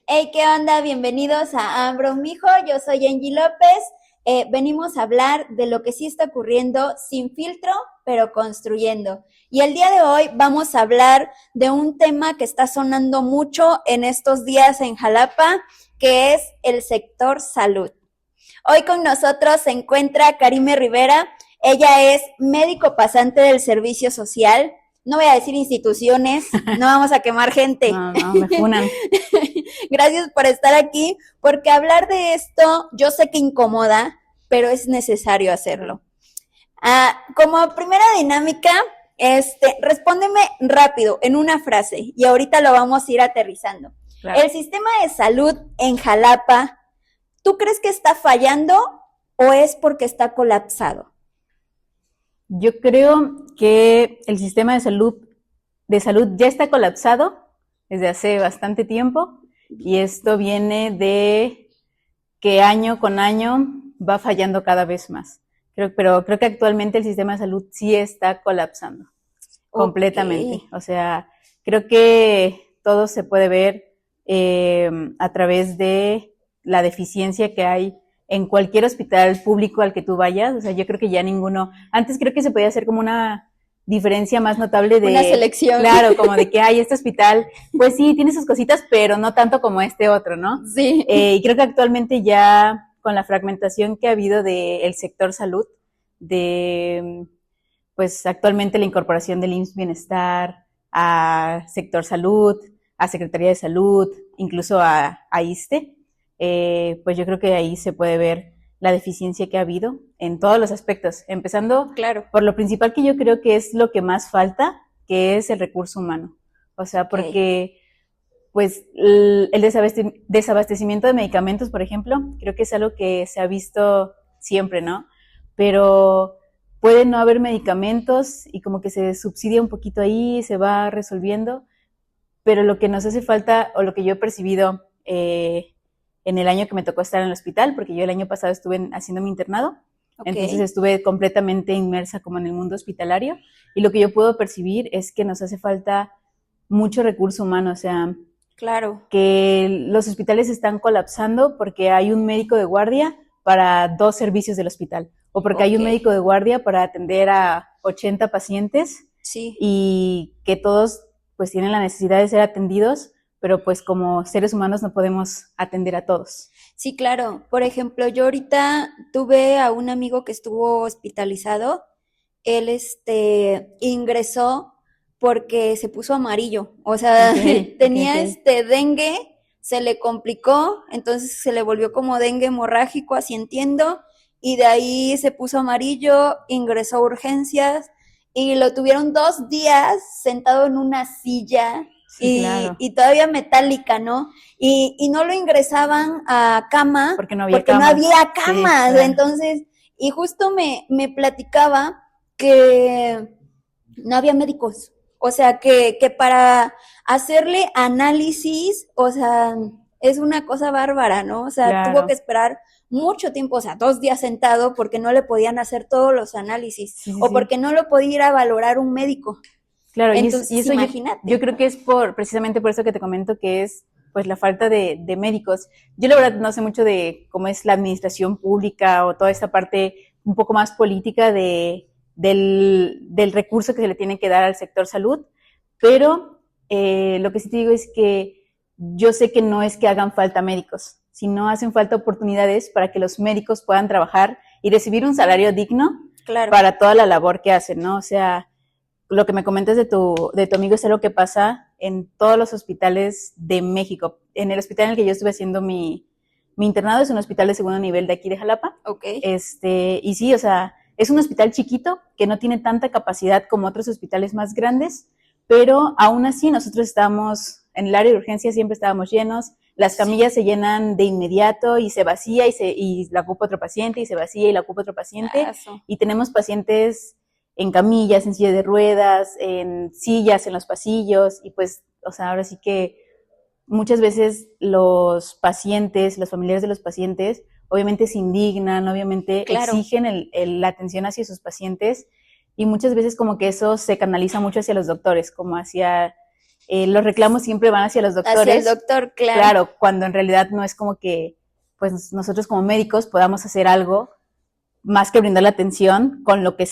Hey, ¿qué onda? Bienvenidos a Ambro Mijo, yo soy Angie López. Venimos a hablar de lo que sí está ocurriendo sin filtro, pero construyendo. Y el día de hoy vamos a hablar de un tema que está sonando mucho en estos días en Jalapa, que es el sector salud. Hoy con nosotros se encuentra Karime Rivera. Ella es médico pasante del servicio social. No voy a decir instituciones, no vamos a quemar gente. No, me funan. Gracias por estar aquí, porque hablar de esto yo sé que incomoda, pero es necesario hacerlo. Como primera dinámica, respóndeme rápido, en una frase, y ahorita lo vamos a ir aterrizando. Claro. El sistema de salud en Jalapa, ¿tú crees que está fallando o es porque está colapsado? Yo creo que el sistema de salud ya está colapsado desde hace bastante tiempo y esto viene de que año con año va fallando cada vez más. Pero creo que actualmente el sistema de salud sí está colapsando completamente. O sea, creo que todo se puede ver a través de la deficiencia que hay en cualquier hospital público al que tú vayas. O sea, yo creo que ya ninguno, antes creo que se podía hacer como una diferencia más notable de... Una selección. Claro, como de que hay este hospital, pues sí, tiene sus cositas, pero no tanto como este otro, ¿no? Sí. Y creo que actualmente ya con la fragmentación que ha habido del sector salud, pues actualmente la incorporación del IMSS Bienestar a sector salud, a Secretaría de Salud, incluso a ISSSTE, pues yo creo que ahí se puede ver la deficiencia que ha habido en todos los aspectos, empezando por lo principal que yo creo que es lo que más falta, que es el recurso humano. O sea, porque pues el desabastecimiento de medicamentos, por ejemplo, creo que es algo que se ha visto siempre, ¿no? Pero puede no haber medicamentos y como que se subsidia un poquito ahí, se va resolviendo, pero lo que nos hace falta, o lo que yo he percibido en el año que me tocó estar en el hospital, porque yo el año pasado estuve haciendo mi internado, entonces estuve completamente inmersa como en el mundo hospitalario, y lo que yo puedo percibir es que nos hace falta mucho recurso humano, o sea, que los hospitales están colapsando porque hay un médico de guardia para 2 servicios del hospital, o porque hay un médico de guardia para atender a 80 pacientes, y que todos pues tienen la necesidad de ser atendidos, pero pues como seres humanos no podemos atender a todos. Sí, claro. Por ejemplo, yo ahorita tuve a un amigo que estuvo hospitalizado. Él ingresó porque se puso amarillo. O sea, tenía dengue, se le complicó, entonces se le volvió como dengue hemorrágico, así entiendo, y de ahí se puso amarillo, ingresó a urgencias y lo tuvieron 2 días sentado en una silla. Sí, claro. Y todavía metálica, ¿no? Y no lo ingresaban a cama porque no había camas. Sí, claro. Entonces, y justo me platicaba que no había médicos. O sea, que para hacerle análisis, o sea, es una cosa bárbara, ¿no? O sea, Claro. tuvo que esperar mucho tiempo, o sea, 2 días sentado porque no le podían hacer todos los análisis, o porque no lo podía ir a valorar un médico. Claro, entonces, y eso imagínate. Yo creo que es precisamente por eso que te comento que es pues la falta de médicos. Yo la verdad no sé mucho de cómo es la administración pública o toda esta parte un poco más política del recurso que se le tiene que dar al sector salud, pero lo que sí te digo es que yo sé que no es que hagan falta médicos, sino hacen falta oportunidades para que los médicos puedan trabajar y recibir un salario digno para toda la labor que hacen, ¿no? O sea, lo que me comentas de tu amigo es algo que pasa en todos los hospitales de México. En el hospital en el que yo estuve haciendo mi internado es un hospital de segundo nivel de aquí de Jalapa. Y sí, o sea, es un hospital chiquito que no tiene tanta capacidad como otros hospitales más grandes, pero aún así nosotros estábamos, en el área de urgencia siempre estábamos llenos, las camillas se llenan de inmediato y se vacía y la ocupa otro paciente y se vacía y la ocupa otro paciente. Y tenemos pacientes en camillas, en silla de ruedas, en sillas, en los pasillos, y pues, o sea, ahora sí que muchas veces los pacientes, los familiares de los pacientes, obviamente se indignan, obviamente exigen la atención hacia sus pacientes, y muchas veces como que eso se canaliza mucho hacia los doctores, como hacia los reclamos siempre van hacia los doctores. Hacia el doctor, claro. Claro, cuando en realidad no es como que pues nosotros como médicos podamos hacer algo más que brindar la atención con lo que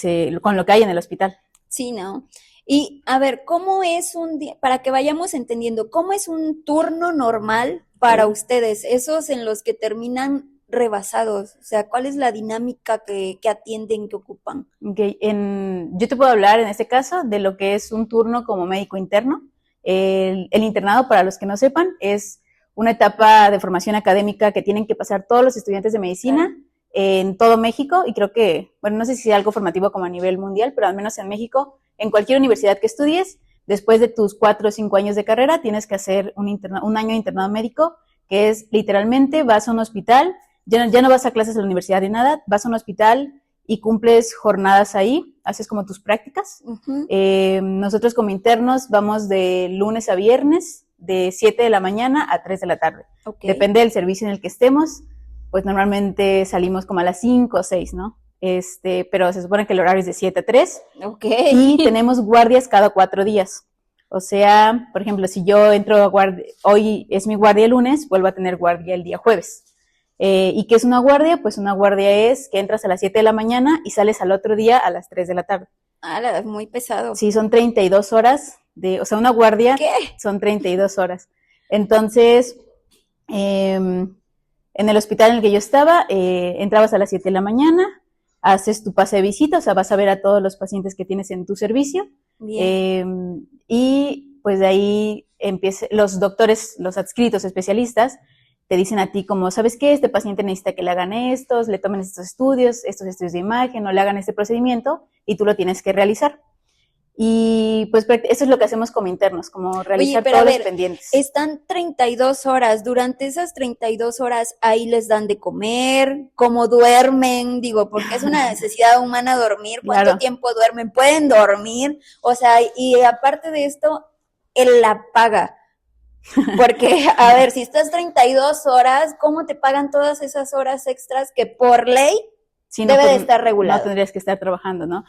hay en el hospital. Sí, ¿no? Y a ver, ¿cómo es un día, para que vayamos entendiendo, cómo es un turno normal para ustedes, esos en los que terminan rebasados? O sea, ¿cuál es la dinámica que atienden, que ocupan? Okay. Yo te puedo hablar en este caso de lo que es un turno como médico interno. El internado, para los que no sepan, es una etapa de formación académica que tienen que pasar todos los estudiantes de medicina en todo México, y creo que, bueno, no sé si es algo formativo como a nivel mundial, pero al menos en México, en cualquier universidad que estudies, después de tus 4 o 5 años de carrera, tienes que hacer un año de internado médico, que es literalmente vas a un hospital, ya no vas a clases a la universidad ni nada, vas a un hospital y cumples jornadas ahí, haces como tus prácticas. Ujú. Nosotros como internos vamos de lunes a viernes, de 7 de la mañana a 3 de la tarde. Ok. Depende del servicio en el que estemos, pues normalmente salimos como a las 5 o 6, ¿no? Pero se supone que el horario es de 7 a 3. Ok. Y tenemos guardias cada 4 días. O sea, por ejemplo, si yo entro a guardia, hoy es mi guardia el lunes, vuelvo a tener guardia el día jueves. ¿Y qué es una guardia? Pues una guardia es que entras a las 7 de la mañana y sales al otro día a las 3 de la tarde. Ah, muy pesado. Sí, son 32 horas, o sea, una guardia ¿Qué? son 32 horas. Entonces, en el hospital en el que yo estaba, entrabas a las 7 de la mañana, haces tu pase de visita, o sea, vas a ver a todos los pacientes que tienes en tu servicio. Bien. Y pues de ahí los doctores, los adscritos especialistas, te dicen a ti como, ¿sabes qué? Este paciente necesita que le hagan estos, le tomen estos estudios de imagen, o le hagan este procedimiento, y tú lo tienes que realizar. Y pues eso es lo que hacemos como internos, como realizar todos los pendientes. Están 32 horas, durante esas 32 horas ahí les dan de comer, cómo duermen, digo, porque es una necesidad humana dormir, ¿cuánto Claro. tiempo duermen? ¿Pueden dormir? O sea, y aparte de esto, la paga. Porque, a ver, si estás 32 horas, ¿cómo te pagan todas esas horas extras que por ley Sí, debe de estar regulado? No tendrías que estar trabajando, ¿no?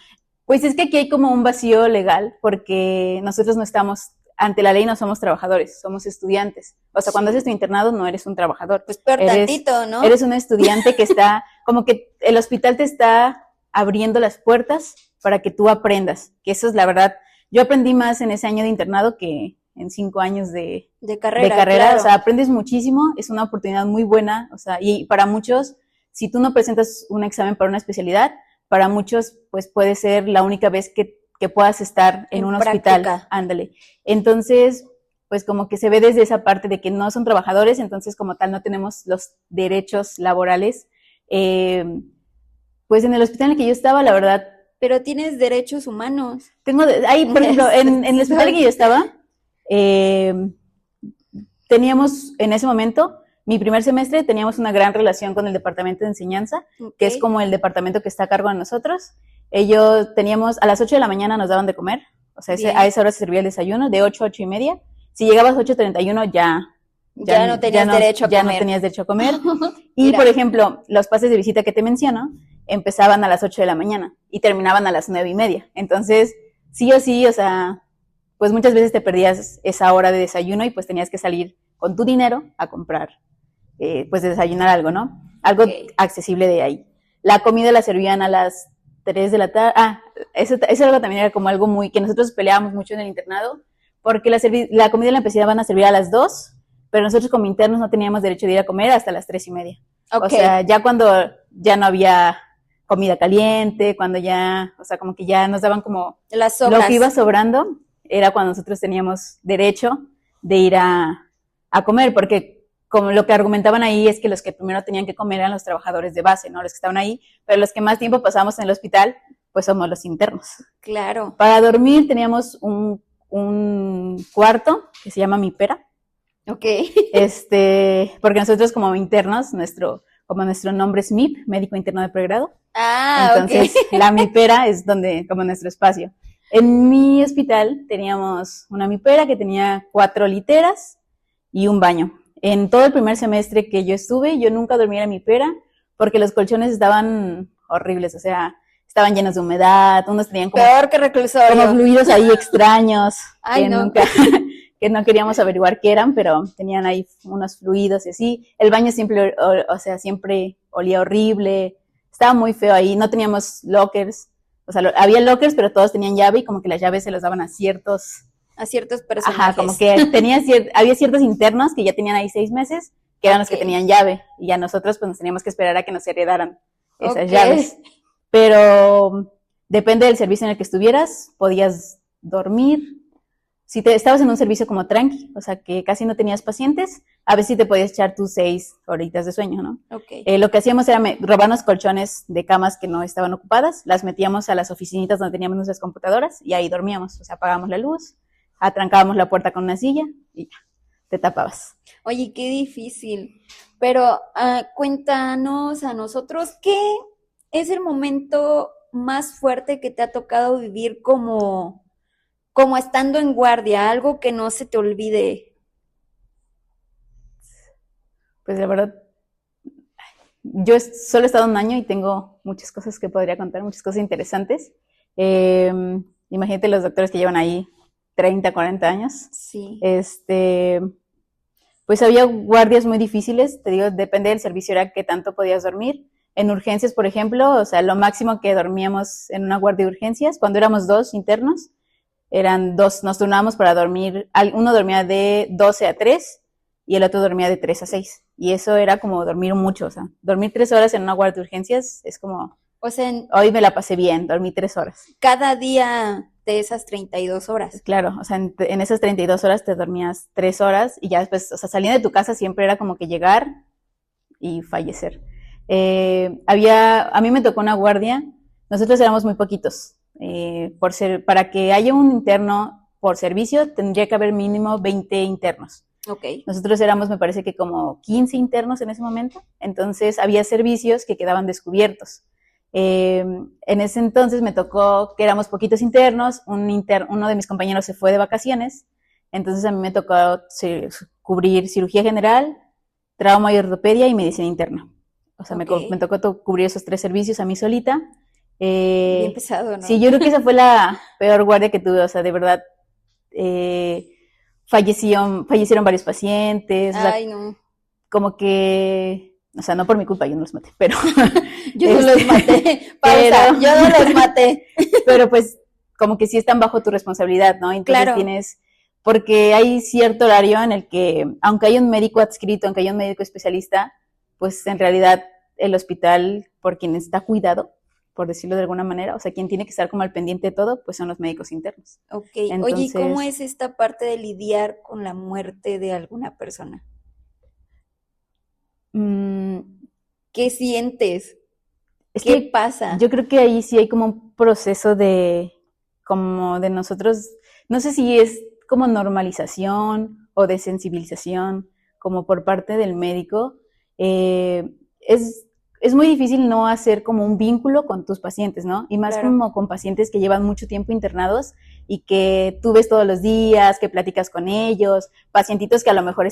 Pues es que aquí hay como un vacío legal, porque nosotros no estamos, ante la ley no somos trabajadores, somos estudiantes. O sea, cuando haces tu internado no eres un trabajador. Pues peor tantito, ¿no? Eres un estudiante que está, como que el hospital te está abriendo las puertas para que tú aprendas, que eso es la verdad. Yo aprendí más en ese año de internado que en 5 años de carrera. Claro. O sea, aprendes muchísimo, es una oportunidad muy buena, o sea, y para muchos, si tú no presentas un examen para una especialidad, para muchos, pues puede ser la única vez que puedas estar en un práctica. Hospital. Ándale. Entonces, pues como que se ve desde esa parte de que no son trabajadores, entonces como tal no tenemos los derechos laborales. Pues en el hospital en el que yo estaba, la verdad. Pero tienes derechos humanos. Ahí, por ejemplo, en el hospital en el que yo estaba, teníamos en ese momento, mi primer semestre, teníamos una gran relación con el departamento de enseñanza, que es como el departamento que está a cargo de nosotros. Teníamos, a las 8 de la mañana nos daban de comer, o sea, a esa hora se servía el desayuno, de 8 a 8 y media. Si llegabas a 8:31 ya no tenías derecho a comer. Ya no tenías derecho a comer. Y, por ejemplo, los pases de visita que te menciono empezaban a las 8 de la mañana y terminaban a las 9:30. Entonces, sí o sí, o sea, pues muchas veces te perdías esa hora de desayuno y pues tenías que salir con tu dinero a comprar, pues desayunar algo, ¿no? Algo accesible de ahí. La comida la servían a las 3 de la tarde. Eso algo también era como algo muy, que nosotros peleábamos mucho en el internado, porque la comida la empezaban a servir a las 2, pero nosotros como internos no teníamos derecho de ir a comer hasta las 3:30. O sea, ya cuando ya no había comida caliente, cuando ya, o sea, como que ya nos daban como las sobras. Lo que iba sobrando, era cuando nosotros teníamos derecho de ir a comer, porque como lo que argumentaban ahí es que los que primero tenían que comer eran los trabajadores de base, ¿no? Los que estaban ahí, pero los que más tiempo pasamos en el hospital, pues somos los internos. Claro. Para dormir teníamos un cuarto que se llama Mi Pera. Ok. Porque nosotros como internos, nuestro nombre es MIP, Médico Interno de Pregrado. Entonces, la Mi Pera es como nuestro espacio. En mi hospital teníamos una mipera que tenía 4 literas y un baño. En todo el primer semestre que yo estuve, yo nunca dormí en mi mipera porque los colchones estaban horribles, o sea, estaban llenos de humedad, unos tenían como, peor que reclusorio, como fluidos ahí extraños. Ay, que, no. nunca, que no queríamos averiguar qué eran, pero tenían ahí unos fluidos y así. El baño siempre, o sea, siempre olía horrible, estaba muy feo ahí, no teníamos lockers, o sea, había lockers, pero todos tenían llave y como que las llaves se las daban a ciertos personajes. Ajá, como que había ciertos internos que ya tenían ahí 6 meses, que eran los que tenían llave, y ya nosotros pues nos teníamos que esperar a que nos heredaran esas llaves. Pero depende del servicio en el que estuvieras, podías dormir. Si estabas en un servicio como tranqui, o sea, que casi no tenías pacientes, a veces sí te podías echar tus 6 horitas de sueño, ¿no? Lo que hacíamos era robarnos colchones de camas que no estaban ocupadas, las metíamos a las oficinitas donde teníamos nuestras computadoras y ahí dormíamos, o sea, apagábamos la luz, atrancábamos la puerta con una silla y ya, te tapabas. Oye, qué difícil. Pero cuéntanos a nosotros, ¿qué es el momento más fuerte que te ha tocado vivir como estando en guardia? Algo que no se te olvide. Pues la verdad, yo solo he estado 1 año y tengo muchas cosas que podría contar, muchas cosas interesantes. Imagínate los doctores que llevan ahí 30, 40 años. Sí. Pues había guardias muy difíciles, te digo, depende del servicio, era qué tanto podías dormir. En urgencias, por ejemplo, o sea, lo máximo que dormíamos en una guardia de urgencias, cuando éramos 2 internos, eran 2, nos turnábamos para dormir, uno dormía de 12 a 3 y el otro dormía de 3 a 6. Y eso era como dormir mucho, o sea, dormir 3 horas en una guardia de urgencias es como, o sea, hoy me la pasé bien, dormí 3 horas. Cada día de esas 32 horas. Claro, o sea, en esas 32 horas te dormías 3 horas y ya después, o sea, saliendo de tu casa siempre era como que llegar y fallecer. A mí me tocó una guardia, nosotros éramos muy poquitos, para que haya un interno por servicio tendría que haber mínimo 20 internos. Nosotros éramos, me parece que como 15 internos en ese momento, entonces había servicios que quedaban descubiertos. En ese entonces me tocó que éramos poquitos internos, uno de mis compañeros se fue de vacaciones, entonces a mí me tocó cubrir cirugía general, trauma y ortopedia y medicina interna. O sea, me tocó cubrir esos 3 servicios a mí solita. Bien pesado, ¿no? Sí, yo creo que esa fue la peor guardia que tuve, o sea, de verdad, fallecieron varios pacientes. Ay, o sea, no. Como que, o sea, no por mi culpa, yo no los maté, pero... yo no los maté, pausa, yo no los maté. Pero pues, como que sí están bajo tu responsabilidad, ¿no? Entonces claro. Porque hay cierto horario en el que, aunque hay un médico adscrito, aunque hay un médico especialista, pues en realidad el hospital, por quien está cuidado, por decirlo de alguna manera, o sea, quien tiene que estar como al pendiente de todo, pues son los médicos internos. Entonces, oye, ¿y cómo es esta parte de lidiar con la muerte de alguna persona? ¿Qué sientes? ¿Qué pasa? Yo creo que ahí sí hay como un proceso como de nosotros, no sé si es como normalización o de sensibilización, como por parte del médico. Es muy difícil no hacer como un vínculo con tus pacientes, ¿no? Y más como con pacientes que llevan mucho tiempo internados y que tú ves todos los días, que platicas con ellos, pacientitos que a lo mejor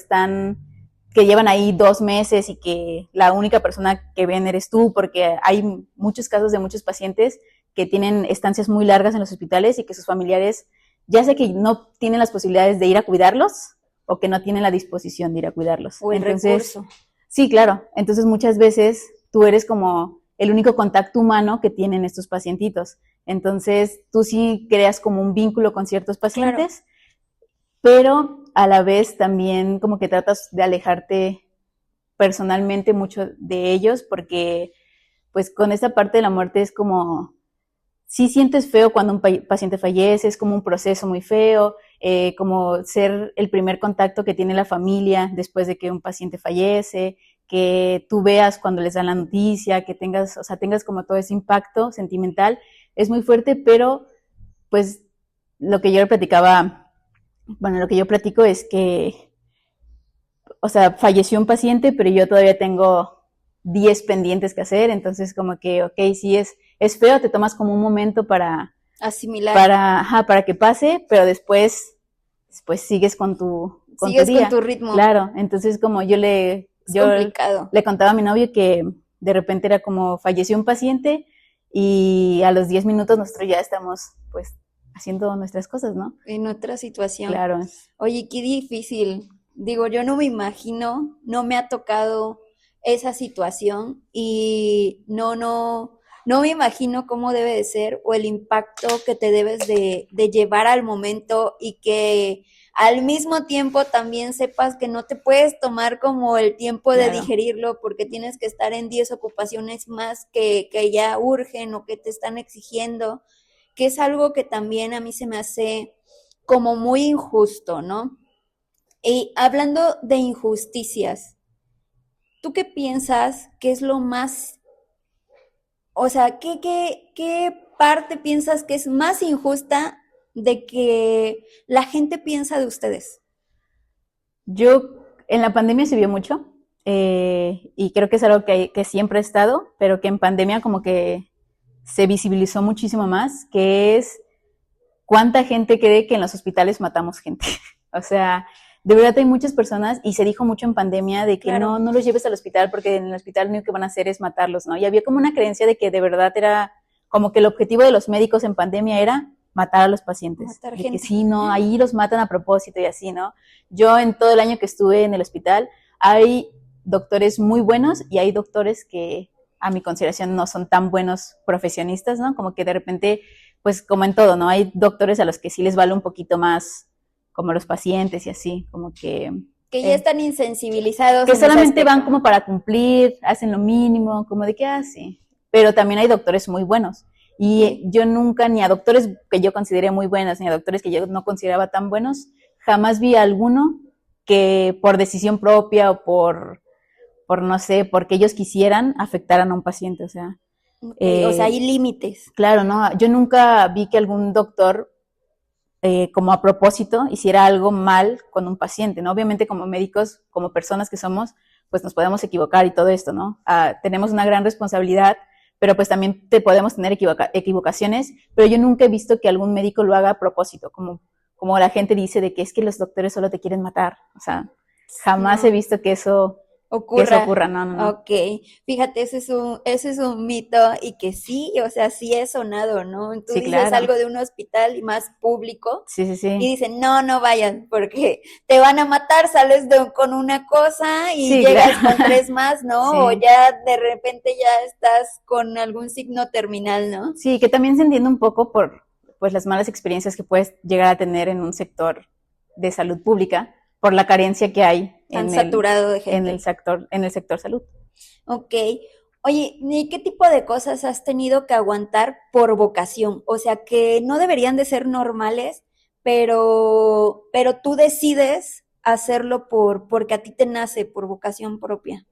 que llevan ahí 2 meses y que la única persona que ven eres tú, porque hay muchos casos de muchos pacientes que tienen estancias muy largas en los hospitales y que sus familiares, ya sea que no tienen las posibilidades de ir a cuidarlos o que no tienen la disposición de ir a cuidarlos. O el recurso. Sí, claro. Entonces muchas veces tú eres como el único contacto humano que tienen estos pacientitos. Entonces tú sí creas como un vínculo con ciertos pacientes, pero a la vez también como que tratas de alejarte personalmente mucho de ellos, porque pues con esta parte de la muerte es como, sí sientes feo cuando un paciente fallece, es como un proceso muy feo, como ser el primer contacto que tiene la familia después de que un paciente fallece, que tú veas cuando les dan la noticia, que tengas como todo ese impacto sentimental, es muy fuerte, pero pues lo que yo platico es que, o sea, falleció un paciente, pero yo todavía tengo 10 pendientes que hacer, entonces como que, sí es feo, te tomas como un momento para asimilar, para que pase, pero después sigues con tu día. Con tu ritmo. Claro, entonces como yo le contaba a mi novio que de repente era como falleció un paciente y a los 10 minutos nosotros ya estamos pues haciendo nuestras cosas, ¿no? En otra situación. Claro. Oye, qué difícil. Digo, yo no me imagino, no me ha tocado esa situación y no me imagino cómo debe de ser o el impacto que te debes de llevar al momento y que al mismo tiempo también sepas que no te puedes tomar como el tiempo de Claro. digerirlo porque tienes que estar en 10 ocupaciones más que ya urgen o que te están exigiendo, que es algo que también a mí se me hace como muy injusto, ¿no? Y hablando de injusticias, ¿tú qué piensas que es lo más, o sea, qué parte piensas que es más injusta de que la gente piensa de ustedes? Yo en la pandemia se vio mucho y creo que es algo que siempre ha estado, pero que en pandemia como que se visibilizó muchísimo más, que es cuánta gente cree que en los hospitales matamos gente. O sea, de verdad hay muchas personas y se dijo mucho en pandemia de que Claro. no los lleves al hospital porque en el hospital lo único que van a hacer es matarlos, ¿no? Y había como una creencia de que de verdad era como que el objetivo de los médicos en pandemia era matar a los pacientes. Matar De que gente. sí, no, ahí los matan a propósito y así, ¿no? Yo en todo el año que estuve en el hospital hay doctores muy buenos y hay doctores que a mi consideración no son tan buenos profesionistas, ¿no? Como que de repente, pues como en todo, ¿no? Hay doctores a los que sí les vale un poquito más como los pacientes y así, como Que ya están insensibilizados que en ese solamente van aspecto. como para cumplir, hacen lo mínimo, como de que sí. Pero también hay doctores muy buenos. Y Sí. yo nunca, ni a doctores que yo consideré muy buenos, ni a doctores que yo no consideraba tan buenos, jamás vi a alguno que por decisión propia o por no sé, porque ellos quisieran afectaran a un paciente. O sea, Ok, o sea, hay límites. claro, ¿no? Yo nunca vi que algún doctor como a propósito hiciera algo mal con un paciente, ¿no? Obviamente como médicos, como personas que somos, pues nos podemos equivocar y todo esto, ¿no? Tenemos una gran responsabilidad, pero pues también te podemos tener equivocaciones, pero yo nunca he visto que algún médico lo haga a propósito, como la gente dice de que es que los doctores solo te quieren matar, o sea, jamás No. he visto que eso ocurra, no. Ok, fíjate, ese es un mito y que sí, o sea, sí es sonado, ¿no? Tú Sí, dices claro, algo de un hospital y más público y sí, dicen, no vayan porque te van a matar, sales con una cosa y sí, llegas con claro, tres más, ¿no? O sí. ya de repente ya estás con algún signo terminal, ¿no? Sí, que también se entiende un poco por pues las malas experiencias que puedes llegar a tener en un sector de salud pública por la carencia que hay Tan saturado de gente. en el sector salud. Ok. Oye, ¿y qué tipo de cosas has tenido que aguantar por vocación? O sea, que no deberían de ser normales, pero tú decides hacerlo porque a ti te nace, por vocación propia.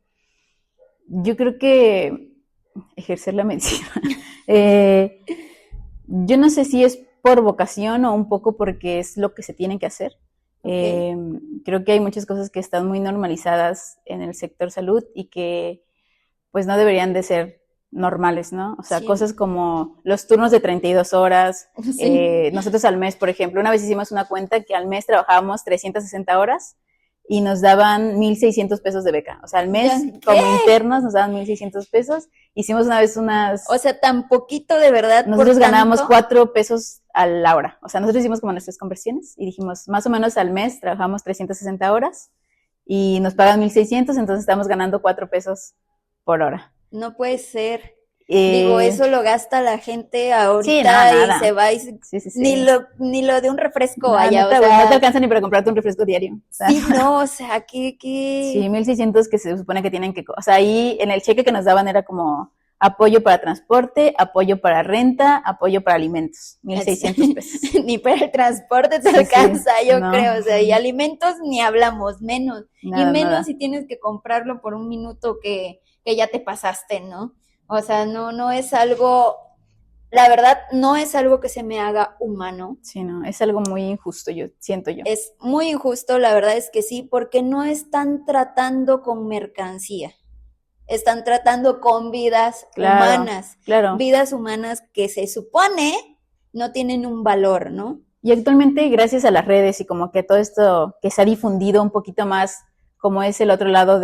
Yo creo que ejercer la medicina. eh, yo no sé si es por vocación o un poco porque es lo que se tiene que hacer. Ok. Creo que hay muchas cosas que están muy normalizadas en el sector salud y que pues no deberían de ser normales, ¿no? O sea, Sí, cosas como los turnos de 32 horas. sí. Nosotros al mes, por ejemplo, una vez hicimos una cuenta que al mes trabajábamos 360 horas y nos daban 1,600 pesos de beca. O sea, al Ya, mes ¿qué? como internos nos daban 1,600 pesos. Hicimos una vez O sea, tan poquito de verdad por nosotros ganábamos tanto. 4 pesos a la hora. O sea, nosotros hicimos como nuestras conversiones y dijimos, más o menos al mes trabajamos 360 horas y nos pagan 1,600, entonces estamos ganando 4 pesos por hora. No puede ser. Digo, Eh, eso lo gasta la gente sí, no, ahorita y se nada. va y ni Sí. lo de un refresco No, allá, o no te sea, alcanza ni para comprarte un refresco diario. O sea, sí, no, o sea, sí, 1,600 que se supone que tienen que... O sea, ahí en el cheque que nos daban era como apoyo para transporte, apoyo para renta, apoyo para alimentos. 1,600 pesos. ni para el transporte te Sí, alcanza, yo no, creo, o sea, y alimentos ni hablamos, menos, y menos nada. si tienes que comprarlo por un minuto que ya te pasaste, ¿no? O sea, no es algo, la verdad, no es algo que se me haga humano. Sí, no, es algo muy injusto, siento yo. Es muy injusto, la verdad es que sí, porque no están tratando con mercancía, están tratando con Claro, claro. vidas humanas que se supone no tienen un valor, ¿no? Y actualmente, gracias a las redes y como que todo esto que se ha difundido un poquito más, como es el otro lado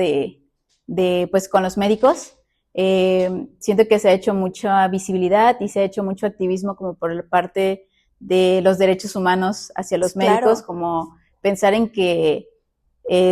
pues con los médicos, siento que se ha hecho mucha visibilidad y se ha hecho mucho activismo como por parte de los derechos humanos hacia los médicos, como pensar en que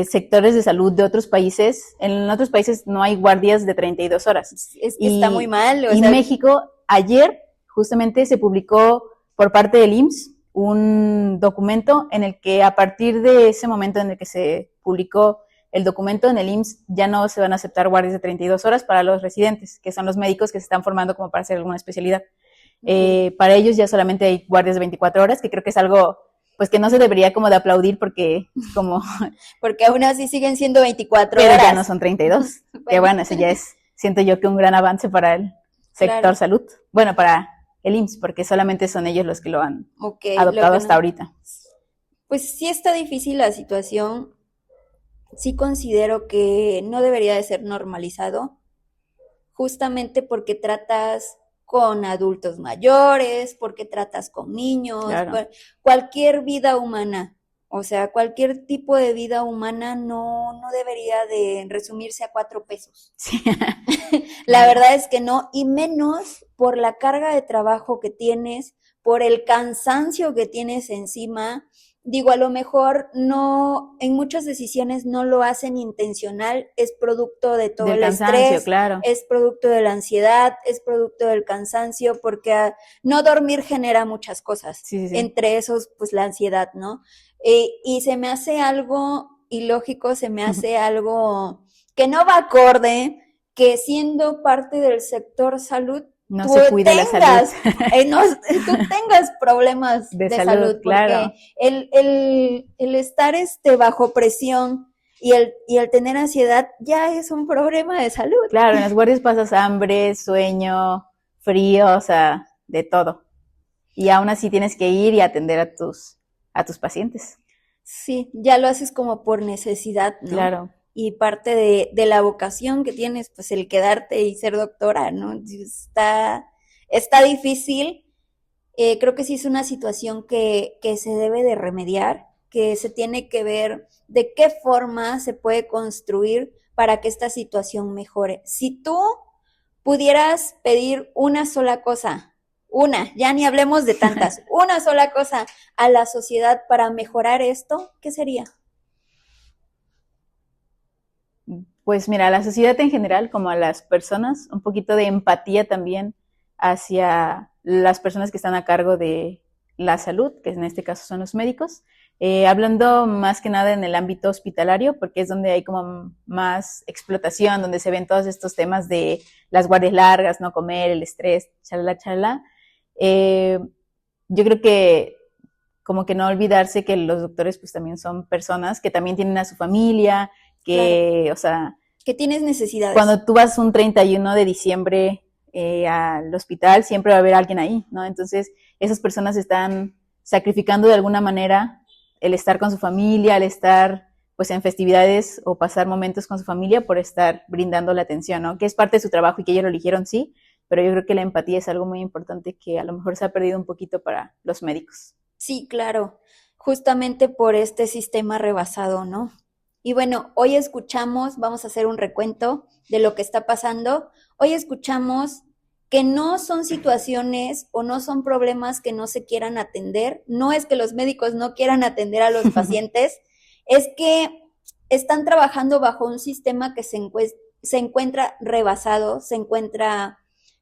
sectores de salud de otros países, en otros países no hay guardias de 32 horas. Es que está muy mal. Y México, ayer justamente se publicó por parte del IMSS un documento en el que a partir de ese momento en el que se publicó el documento en el IMSS ya no se van a aceptar guardias de 32 horas para los residentes, que son los médicos que se están formando como para hacer alguna especialidad. Para ellos ya solamente hay guardias de 24 horas, que creo que es algo pues que no se debería como de aplaudir porque aún así siguen siendo 24 horas. Pero ya no son 32. Que bueno, eso ya es, siento yo que un gran avance para el sector salud. Bueno, para el IMSS, porque solamente son ellos los que lo han adoptado hasta ahorita. Pues sí está difícil la situación. Sí considero que no debería de ser normalizado, justamente porque tratas con adultos mayores, porque tratas con niños, cualquier vida humana, o sea, cualquier tipo de vida humana no debería de resumirse a 4 pesos. Sí. La verdad es que no, y menos por la carga de trabajo que tienes, por el cansancio que tienes encima. Digo, a lo mejor no, en muchas decisiones no lo hacen intencional, es producto de todo el estrés, es producto de la ansiedad, es producto del cansancio, porque no dormir genera muchas cosas, entre esos, pues la ansiedad, ¿no? Y se me hace algo ilógico, se me hace algo que no va acorde, que siendo parte del sector salud, no se cuida la salud. Tú tengas problemas de salud, porque el estar bajo presión y el tener ansiedad ya es un problema de salud. Claro, en las guardias pasas hambre, sueño, frío, o sea, de todo. Y aún así tienes que ir y atender a tus pacientes. Sí, ya lo haces como por necesidad, ¿no? Claro. Y parte de la vocación que tienes, pues el quedarte y ser doctora, ¿no? Está difícil. Creo que sí es una situación que se debe de remediar, que se tiene que ver de qué forma se puede construir para que esta situación mejore. Si tú pudieras pedir una sola cosa, ya ni hablemos de tantas, una sola cosa a la sociedad para mejorar esto, ¿qué sería? Pues mira, a la sociedad en general, como a las personas, un poquito de empatía también hacia las personas que están a cargo de la salud, que en este caso son los médicos, hablando más que nada en el ámbito hospitalario, porque es donde hay como más explotación, donde se ven todos estos temas de las guardias largas, no comer, el estrés, chalala. Yo creo que como que no olvidarse que los doctores pues también son personas que también tienen a su familia, que, o sea, que tienes necesidades. Cuando tú vas un 31 de diciembre al hospital, siempre va a haber alguien ahí, ¿no? Entonces, esas personas están sacrificando de alguna manera el estar con su familia, el estar pues en festividades o pasar momentos con su familia por estar brindando la atención, ¿no? Que es parte de su trabajo y que ellos lo eligieron, sí, pero yo creo que la empatía es algo muy importante que a lo mejor se ha perdido un poquito para los médicos. Sí, claro, justamente por este sistema rebasado, ¿no? Y bueno, hoy escuchamos, vamos a hacer un recuento de lo que está pasando. Hoy escuchamos que no son situaciones o no son problemas que no se quieran atender. No es que los médicos no quieran atender a los pacientes, es que están trabajando bajo un sistema que se encuentra rebasado, se encuentra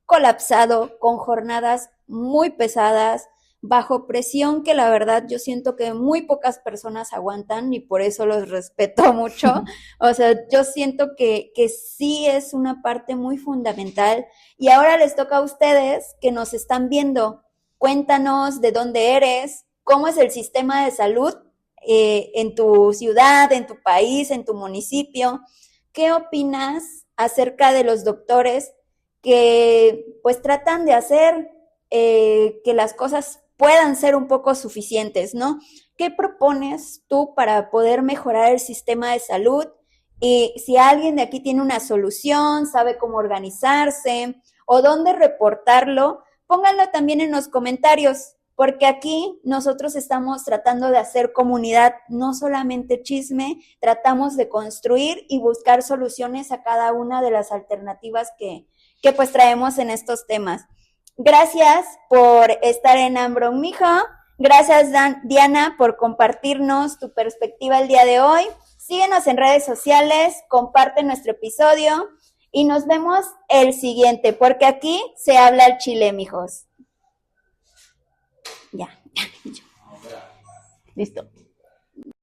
colapsado, con jornadas muy pesadas, bajo presión que la verdad yo siento que muy pocas personas aguantan y por eso los respeto mucho. O sea, yo siento que sí es una parte muy fundamental y ahora les toca a ustedes que nos están viendo. Cuéntanos de dónde eres, cómo es el sistema de salud en tu ciudad, en tu país, en tu municipio. ¿Qué opinas acerca de los doctores que pues tratan de hacer que las cosas puedan ser un poco suficientes, ¿no? ¿Qué propones tú para poder mejorar el sistema de salud? Y si alguien de aquí tiene una solución, sabe cómo organizarse o dónde reportarlo, pónganlo también en los comentarios, porque aquí nosotros estamos tratando de hacer comunidad, no solamente chisme, tratamos de construir y buscar soluciones a cada una de las alternativas que pues traemos en estos temas. Gracias por estar en Ambro, mijo. Gracias, Diana, por compartirnos tu perspectiva el día de hoy. Síguenos en redes sociales, comparte nuestro episodio y nos vemos el siguiente, porque aquí se habla el chile, mijos. Ya. Listo.